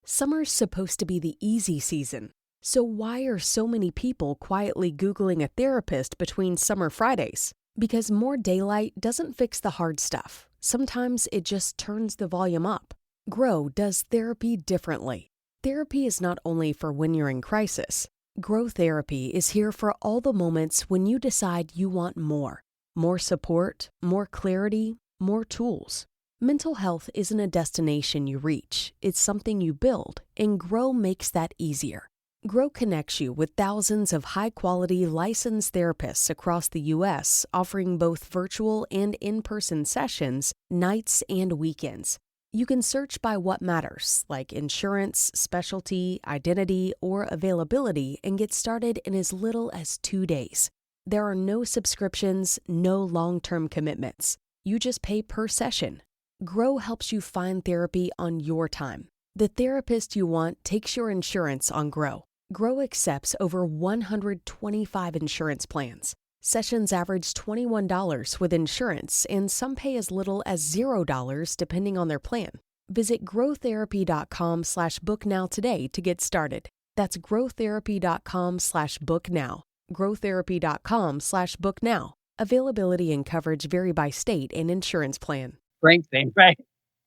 Summer's supposed to be the easy season. So why are so many people quietly Googling a therapist between summer Fridays? Because more daylight doesn't fix the hard stuff. Sometimes it just turns the volume up. Grow does therapy differently. Therapy is not only for when you're in crisis. Grow Therapy is here for all the moments when you decide you want more. More support, more clarity, more tools. Mental health isn't a destination you reach, it's something you build, and Grow makes that easier. Grow connects you with thousands of high-quality licensed therapists across the U.S., offering both virtual and in-person sessions, nights and weekends. You can search by what matters, like insurance, specialty, identity, or availability, and get started in as little as 2 days. There are no subscriptions, no long-term commitments. You just pay per session. Grow helps you find therapy on your time. The therapist you want takes your insurance on Grow. Grow accepts over 125 insurance plans. Sessions average $21 with insurance, and some pay as little as $0 depending on their plan. Visit growtherapy.com/booknow today to get started. That's growtherapy.com/booknow. growtherapy.com/booknow. Availability and coverage vary by state and insurance plan. Great thing, right?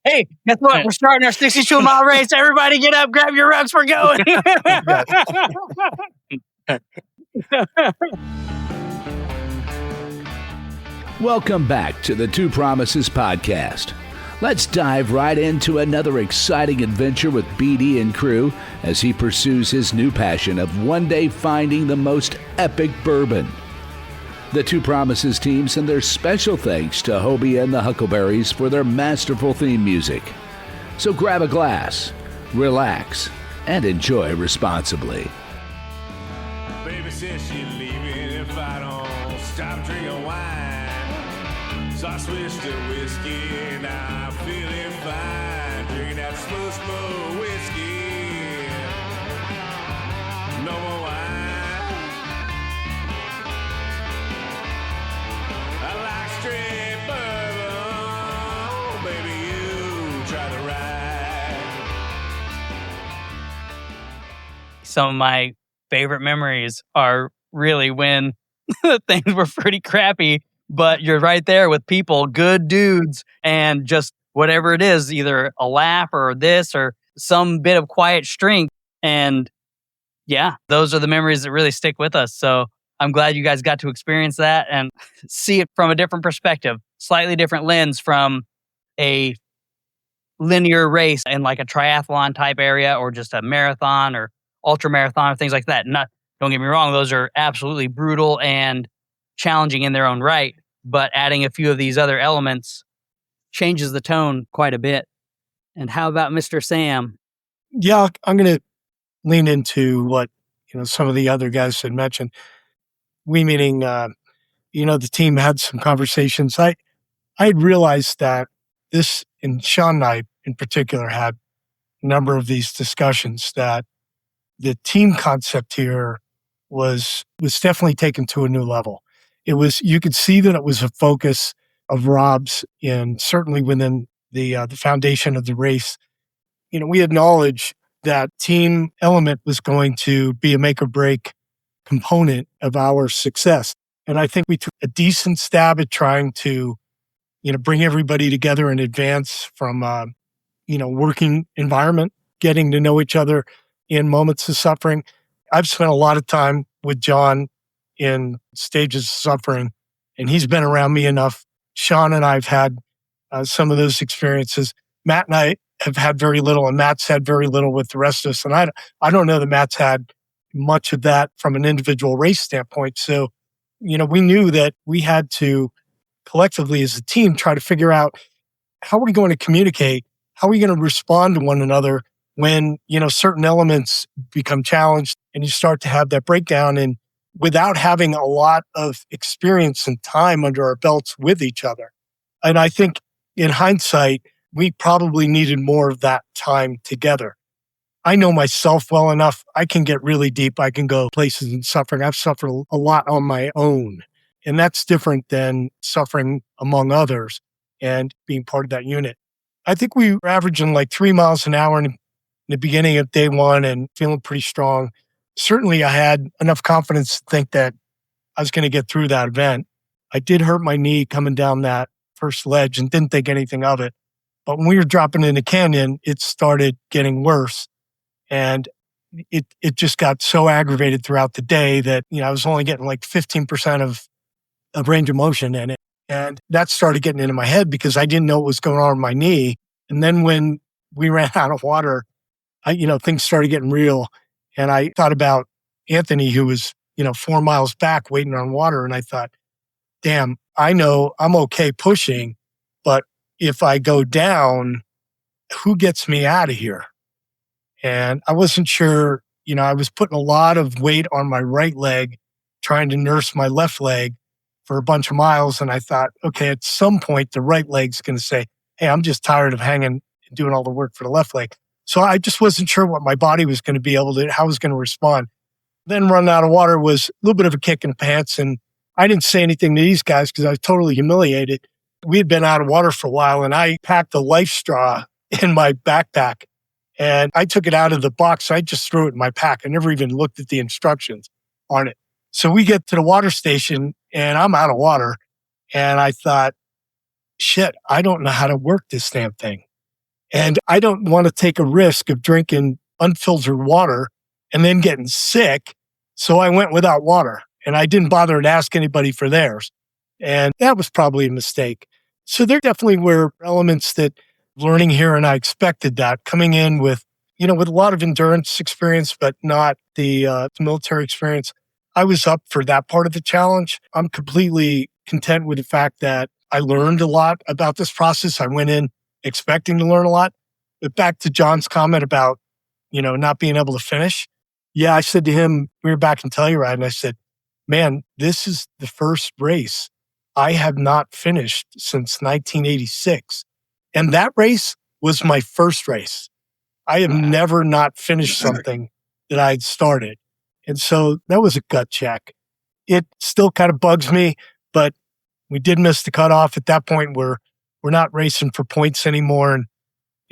Hey, guess what? We're starting our 62-mile race. Everybody get up, grab your rugs, we're going. Welcome back to the Two Promises podcast. Let's dive right into another exciting adventure with BD and crew as he pursues his new passion of one day finding the most epic bourbon. The Two Promises team send their special thanks to Hobie and the Huckleberries for their masterful theme music. So grab a glass, relax, and enjoy responsibly. Baby says she's leaving if I don't stop drinking wine. So I switched to whiskey and I'm feeling fine. Drinking that smooth whiskey. No more wine. I like straight bourbon. Baby, you try the ride. Some of my favorite memories are really when things were pretty crappy, but you're right there with people, good dudes, and just whatever it is, either a laugh or this or some bit of quiet strength. And yeah, those are the memories that really stick with us. So I'm glad you guys got to experience that and see it from a different perspective, slightly different lens from a linear race in like a triathlon type area or just a marathon or ultra marathon or things like that. Don't get me wrong, those are absolutely brutal and challenging in their own right, but adding a few of these other elements changes the tone quite a bit. And how about Mr. Sam? Yeah, I'm going to lean into what some of the other guys had mentioned. We meaning, the team had some conversations. I had realized that this, and Sean and I in particular had a number of these discussions, that the team concept here was definitely taken to a new level. You could see that it was a focus of Rob's, and certainly within the foundation of the race. We acknowledge that team element was going to be a make or break component of our success. And I think we took a decent stab at trying to, bring everybody together in advance from, working environment, getting to know each other in moments of suffering. I've spent a lot of time with Jon in stages of suffering, and he's been around me enough. Sean and I have had some of those experiences. Matt and I have had very little, and Matt's had very little with the rest of us. And I don't know that Matt's had much of that from an individual race standpoint. So, we knew that we had to collectively as a team try to figure out how are we going to communicate, how are we going to respond to one another when, certain elements become challenged and you start to have that breakdown, and without having a lot of experience and time under our belts with each other. And I think in hindsight, we probably needed more of that time together. I know myself well enough. I can get really deep. I can go places in suffering. I've suffered a lot on my own. And that's different than suffering among others and being part of that unit. I think we were averaging like 3 miles an hour. And the beginning of day one and feeling pretty strong. Certainly, I had enough confidence to think that I was going to get through that event. I did hurt my knee coming down that first ledge and didn't think anything of it. But when we were dropping in the canyon, it started getting worse. And it just got so aggravated throughout the day that, I was only getting like 15% of range of motion in it. And that started getting into my head because I didn't know what was going on with my knee. And then when we ran out of water, things started getting real. And I thought about Anthony, who was, 4 miles back waiting on water. And I thought, damn, I know I'm okay pushing, but if I go down, who gets me out of here? And I wasn't sure, I was putting a lot of weight on my right leg, trying to nurse my left leg for a bunch of miles. And I thought, okay, at some point, the right leg's going to say, hey, I'm just tired of hanging and doing all the work for the left leg. So I just wasn't sure what my body was going to be able to, how I was going to respond. Then running out of water was a little bit of a kick in the pants. And I didn't say anything to these guys because I was totally humiliated. We had been out of water for a while and I packed a LifeStraw in my backpack and I took it out of the box. I just threw it in my pack. I never even looked at the instructions on it. So we get to the water station and I'm out of water. And I thought, shit, I don't know how to work this damn thing. And I don't want to take a risk of drinking unfiltered water and then getting sick. So I went without water and I didn't bother to ask anybody for theirs. And that was probably a mistake. So there definitely were elements that learning here, and I expected that coming in with, with a lot of endurance experience, but not the military experience. I was up for that part of the challenge. I'm completely content with the fact that I learned a lot about this process. I went in expecting to learn a lot. But back to Jon's comment about, not being able to finish. Yeah, I said to him, we were back in Telluride, and I said, man, this is the first race I have not finished since 1986. And that race was my first race. I have never not finished something that I'd started. And so that was a gut check. It still kind of bugs me, but we did miss the cutoff. At that point, we're not racing for points anymore. And,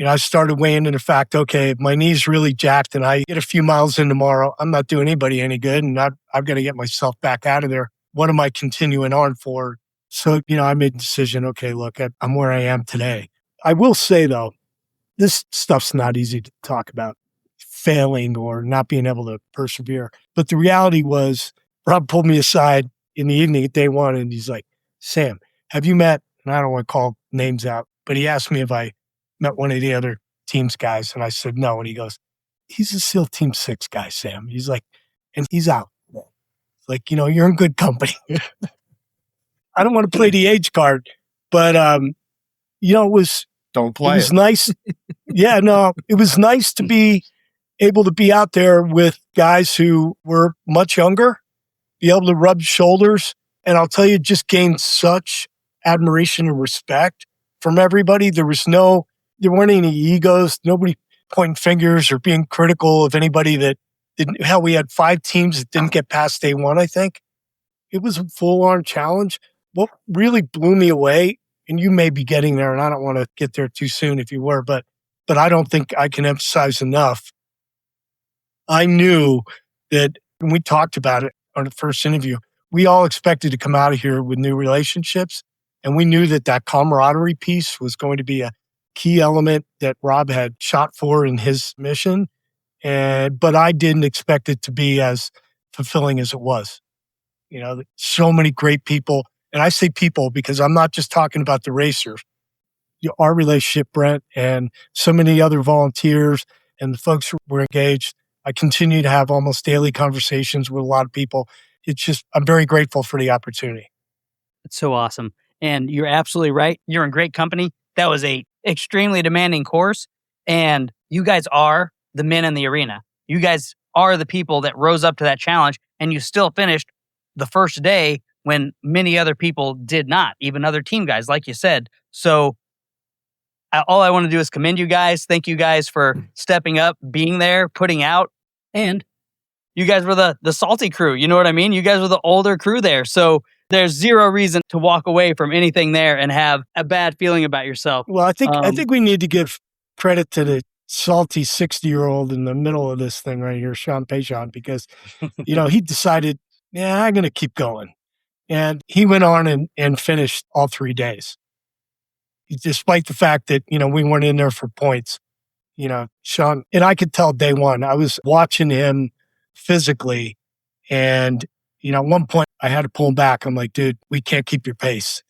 I started weighing in the fact, okay, if my knee's really jacked and I get a few miles in tomorrow, I'm not doing anybody any good. And I've got to get myself back out of there. What am I continuing on for? So, I made the decision, okay, look, I'm where I am today. I will say, though, this stuff's not easy to talk about, failing or not being able to persevere. But the reality was, Rob pulled me aside in the evening at day one, and he's like, Sam, have you met, and I don't want to call names out, but he asked me if I met one of the other team's guys, and I said no. And he goes, he's a SEAL Team 6 guy, Sam. He's like, and he's out. Like, you're in good company. I don't want to play the age card, but, it was... Don't play. It was nice. Yeah, no, it was nice to be able to be out there with guys who were much younger, be able to rub shoulders. And I'll tell you, just gained such admiration and respect from everybody. There weren't any egos, nobody pointing fingers or being critical of anybody that didn't. Hell, we had 5 teams that didn't get past day one, I think. It was a full-on challenge. What really blew me away, and you may be getting there, and I don't want to get there too soon if you were, but I don't think I can emphasize enough. I knew that when we talked about it on the first interview, we all expected to come out of here with new relationships, and we knew that camaraderie piece was going to be a key element that Rob had shot for in his mission. But I didn't expect it to be as fulfilling as it was. So many great people. And I say people because I'm not just talking about the racers. Our relationship, Brent, and so many other volunteers and the folks who were engaged. I continue to have almost daily conversations with a lot of people. I'm very grateful for the opportunity. It's so awesome. And you're absolutely right. You're in great company. That was a extremely demanding course. And you guys are the men in the arena. You guys are the people that rose up to that challenge. And you still finished the first day when many other people did not, even other team guys, like you said. So all I want to do is commend you guys. Thank you guys for stepping up, being there, putting out. And you guys were the salty crew. You know what I mean? You guys were the older crew there. So there's zero reason to walk away from anything there and have a bad feeling about yourself. Well, I think we need to give credit to the salty 60-year-old in the middle of this thing right here, Sean Pechon, because, he decided, yeah, I'm going to keep going. And he went on and finished all 3 days, despite the fact that, we weren't in there for points. Sean, and I could tell day one, I was watching him physically. And, at one point I had to pull him back. I'm like, dude, we can't keep your pace.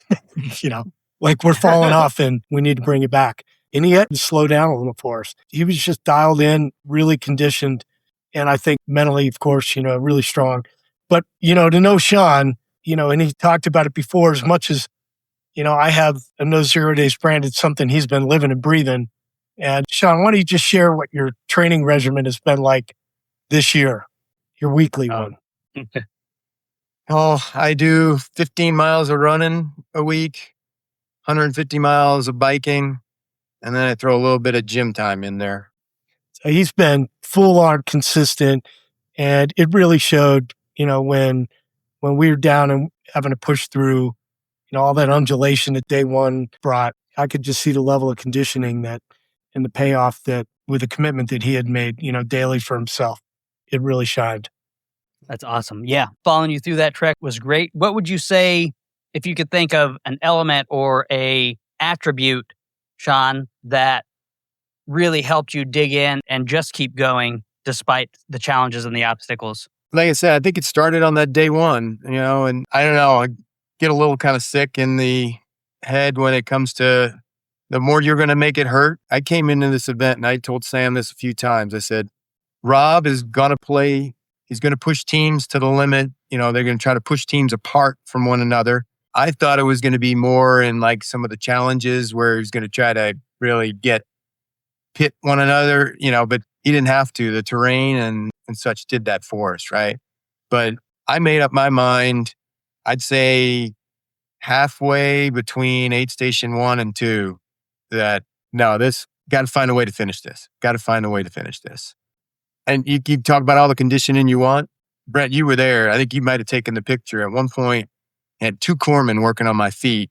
Like we're falling off and we need to bring it back. And he had to slow down a little for us. He was just dialed in, really conditioned. And I think mentally, of course, really strong. But, to know Sean, and he talked about it before, as much as, I have a No 0 Days brand, it's something he's been living and breathing. And Sean, why don't you just share what your training regimen has been like this year, your weekly one? Oh, I do 15 miles of running a week, 150 miles of biking, and then I throw a little bit of gym time in there. So he's been full on consistent, and it really showed, when we were down and having to push through, all that undulation that day one brought. I could just see the level of conditioning that and the payoff that with the commitment that he had made, daily for himself. It really shined. That's awesome. Yeah. Following you through that trek was great. What would you say if you could think of an element or a attribute, Sean, that really helped you dig in and just keep going despite the challenges and the obstacles? Like I said, I think it started on that day one, and I don't know, I get a little kind of sick in the head when it comes to the more you're going to make it hurt. I came into this event and I told Sam this a few times. I said, Rob is going to play. He's going to push teams to the limit. They're going to try to push teams apart from one another. I thought it was going to be more in like some of the challenges where he's going to try to really pit one another, but he didn't have to. The terrain and such did that for us, right? But I made up my mind, I'd say halfway between aid station 1 and 2, that no, this got to find a way to finish this. Got to find a way to finish this. And you talk about all the conditioning you want. Brett, you were there. I think you might have taken the picture. At one point, I had 2 corpsmen working on my feet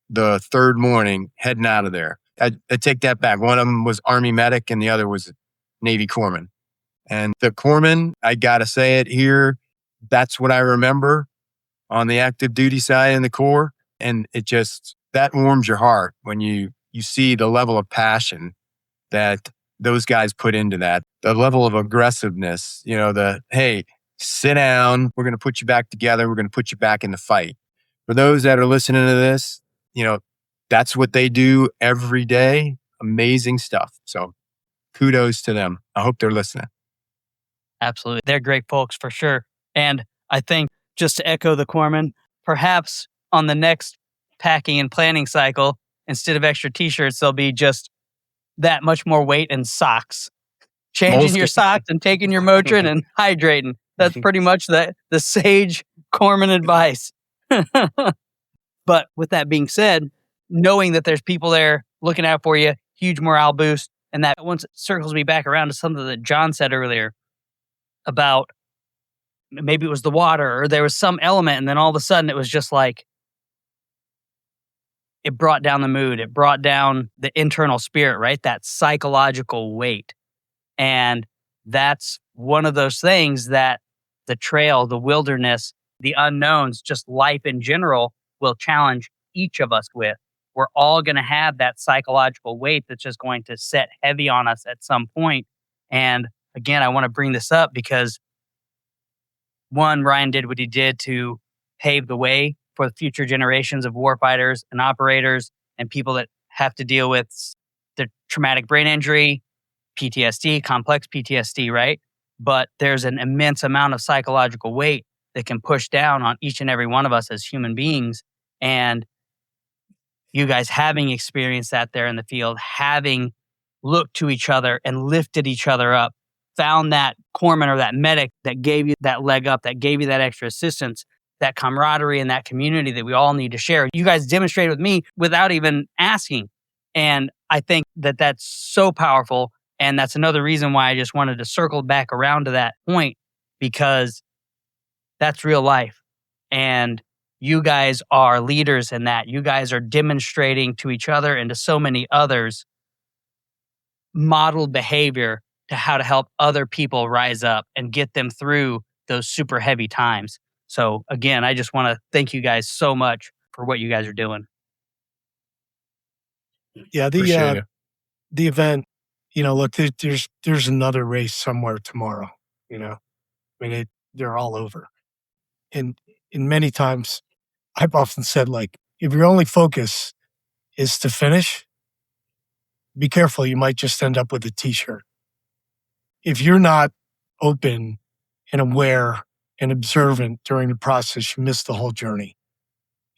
the third morning, heading out of there. I take that back. One of them was Army medic and the other was Navy corpsman. And the corpsman, I got to say it here, that's what I remember on the active duty side in the Corps. And that warms your heart when you see the level of passion that those guys put into that, the level of aggressiveness, hey, sit down, we're going to put you back together, we're going to put you back in the fight. For those that are listening to this, that's what they do every day. Amazing stuff. So kudos to them. I hope they're listening. Absolutely. They're great folks for sure. And I think just to echo the corpsman, perhaps on the next packing and planning cycle, instead of extra t-shirts, there'll be just that much more weight and socks. Changing your socks and taking your Motrin and hydrating. That's pretty much the sage corpsman advice. But with that being said, knowing that there's people there looking out for you, huge morale boost. And that once it circles me back around to something that Jon said earlier about maybe it was the water or there was some element. And then all of a sudden it was just like, it brought down the mood. It brought down the internal spirit, right? That psychological weight. And that's one of those things that the trail, the wilderness, the unknowns, just life in general will challenge each of us with. We're all going to have that psychological weight that's just going to set heavy on us at some point. And again, I want to bring this up because one, Ryan did what he did to pave the way for the future generations of warfighters and operators and people that have to deal with the traumatic brain injury, PTSD, complex PTSD, right? But there's an immense amount of psychological weight that can push down on each and every one of us as human beings. And you guys having experienced that there in the field, having looked to each other and lifted each other up, found that corpsman or that medic that gave you that leg up, that gave you that extra assistance, that camaraderie and that community that we all need to share. You guys demonstrated with me without even asking. And I think that that's so powerful. And that's another reason why I just wanted to circle back around to that point, because that's real life. And you guys are leaders in that. You guys are demonstrating to each other and to so many others modeled behavior to how to help other people rise up and get them through those super heavy times. So again, I just want to thank you guys so much for what you guys are doing. Yeah, Appreciate it. the event, look, there's another race somewhere tomorrow. I mean, they're all over, and many times I've often said, like, if your only focus is to finish, be careful. You might just end up with a T-shirt. If you're not open and aware and observant during the process, you miss the whole journey.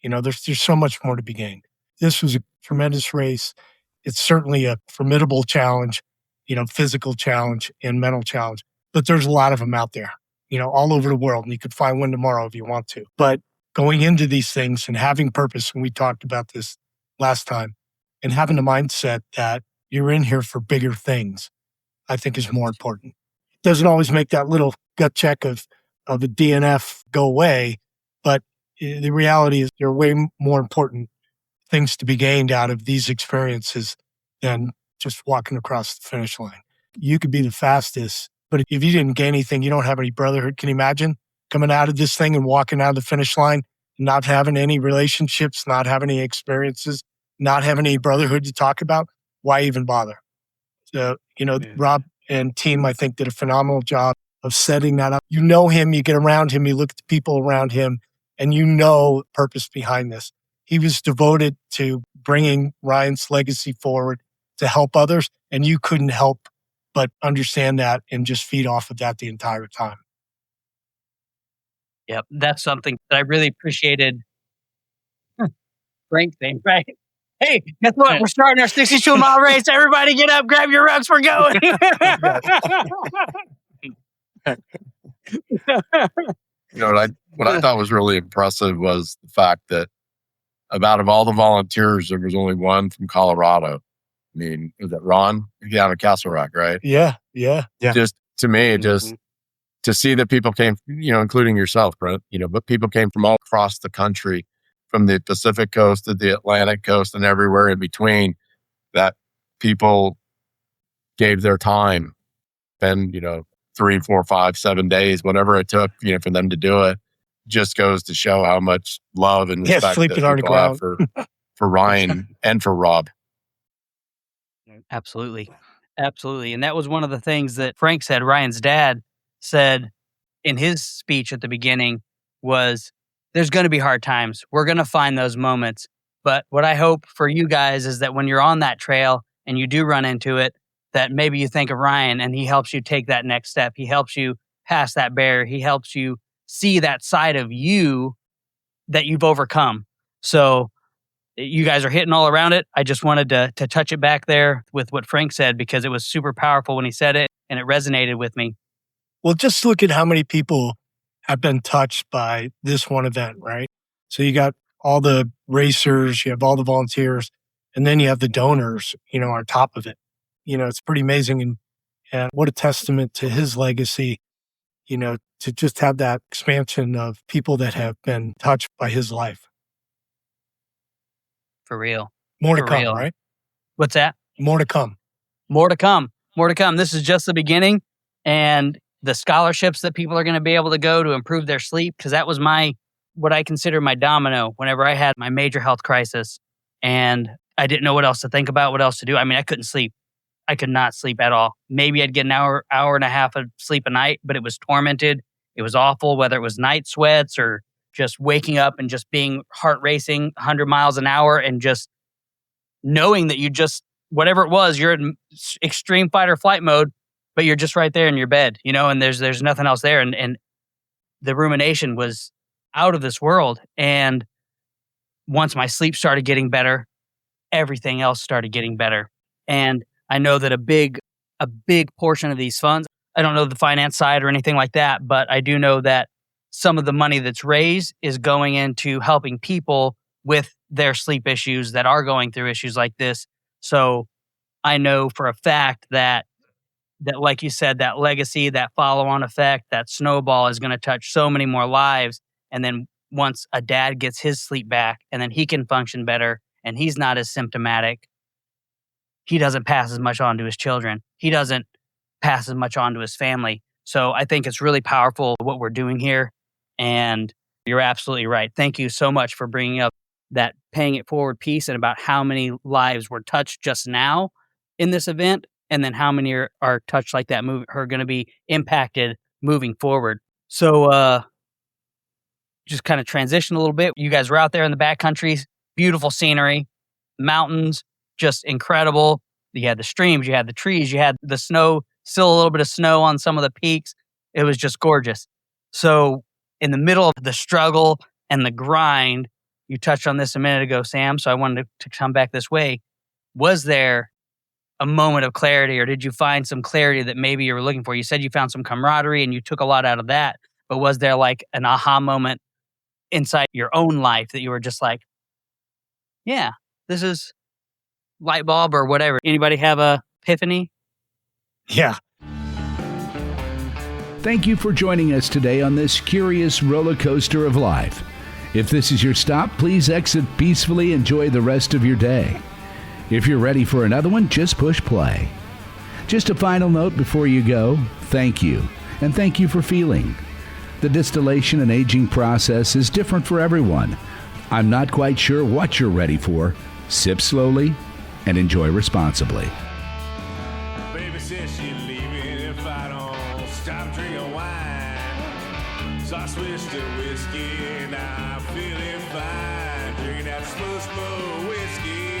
There's so much more to be gained. This was a tremendous race. It's certainly a formidable challenge, physical challenge and mental challenge. But there's a lot of them out there, all over the world. And you could find one tomorrow if you want to. But going into these things and having purpose, and we talked about this last time, and having the mindset that you're in here for bigger things, I think is more important. It doesn't always make that little gut check of a DNF go away, but the reality is there are way more important things to be gained out of these experiences than just walking across the finish line. You could be the fastest, but if you didn't gain anything, you don't have any brotherhood. Can you imagine coming out of this thing and walking out of the finish line, not having any relationships, not having any experiences, not having any brotherhood to talk about? Why even bother? So, Rob and team, I think, did a phenomenal job of setting that up. You know him, you get around him, you look at the people around him, and the purpose behind this. He was devoted to bringing Ryan's legacy forward to help others, and you couldn't help but understand that and just feed off of that the entire time. Yep, that's something that I really appreciated. Frank thing, right? Hey, guess what? We're starting our 62-mile race. Everybody get up, grab your rugs, we're going. What I thought was really impressive was the fact that of all the volunteers, there was only one from Colorado. I mean, is that Ron down at Castle Rock, right? Yeah. Just to me, just to see that people came, including yourself, Brent, but people came from all across the country, from the Pacific coast to the Atlantic coast and everywhere in between, that people gave their time and, 3, 4, 5, 7 days, whatever it took, for them to do it, just goes to show how much love and respect sleeping that on the people have ground for Ryan and for Rob. Absolutely. And that was one of the things that Frank said. Ryan's dad said in his speech at the beginning was, there's going to be hard times. We're going to find those moments. But what I hope for you guys is that when you're on that trail and you do run into it, that maybe you think of Ryan and he helps you take that next step. He helps you pass that barrier. He helps you see that side of you that you've overcome. So you guys are hitting all around it. I just wanted to touch it back there with what Frank said, because it was super powerful when he said it and it resonated with me. Well, just look at how many people have been touched by this one event, right? So you got all the racers, you have all the volunteers, and then you have the donors, on top of it. It's pretty amazing. And what a testament to his legacy, to just have that expansion of people that have been touched by his life. For real. More to For come, real. right? What's that? More to come. More to come. This is just the beginning. And the scholarships that people are going to be able to go to improve their sleep, because that was what I consider my domino whenever I had my major health crisis and I didn't know what else to think about, what else to do. I mean, I couldn't sleep. I could not sleep at all. Maybe I'd get an hour and a half of sleep a night, but it was tormented. It was awful, whether it was night sweats or just waking up and just being heart racing 100 miles an hour and just knowing that whatever it was, you're in extreme fight or flight mode, but you're just right there in your bed, and there's nothing else there. And the rumination was out of this world. And once my sleep started getting better, everything else started getting better. And I know that a big portion of these funds, I don't know the finance side or anything like that, but I do know that some of the money that's raised is going into helping people with their sleep issues that are going through issues like this. So I know for a fact that like you said, that legacy, that follow-on effect, that snowball is going to touch so many more lives. And then once a dad gets his sleep back and then he can function better and he's not as symptomatic, he doesn't pass as much on to his children. He doesn't pass as much on to his family. So I think it's really powerful what we're doing here. And you're absolutely right. Thank you so much for bringing up that paying it forward piece and about how many lives were touched just now in this event, and then how many are touched like that are going to be impacted moving forward. So just kind of transition a little bit. You guys were out there in the backcountry, beautiful scenery, mountains, just incredible. You had the streams, you had the trees, you had the snow, still a little bit of snow on some of the peaks. It was just gorgeous. So in the middle of the struggle and the grind, you touched on this a minute ago, Sam, so I wanted to come back this way. Was there a moment of clarity, or did you find some clarity that maybe you were looking for? You said you found some camaraderie and you took a lot out of that, but was there like an aha moment inside your own life that you were just like, yeah, this is light bulb or whatever? Anybody have a epiphany? Yeah. Thank you for joining us today on this curious roller coaster of life. If this is your stop, please exit peacefully. Enjoy the rest of your day. If you're ready for another one, just push play. Just a final note before you go, thank you, and thank you for feeling. The distillation and aging process is different for everyone. I'm not quite sure what you're ready for. Sip slowly and enjoy responsibly. Baby says she's leaving if I don't stop drinking wine. So I switched to whiskey and I'm feeling fine. Drinking that smooth whiskey.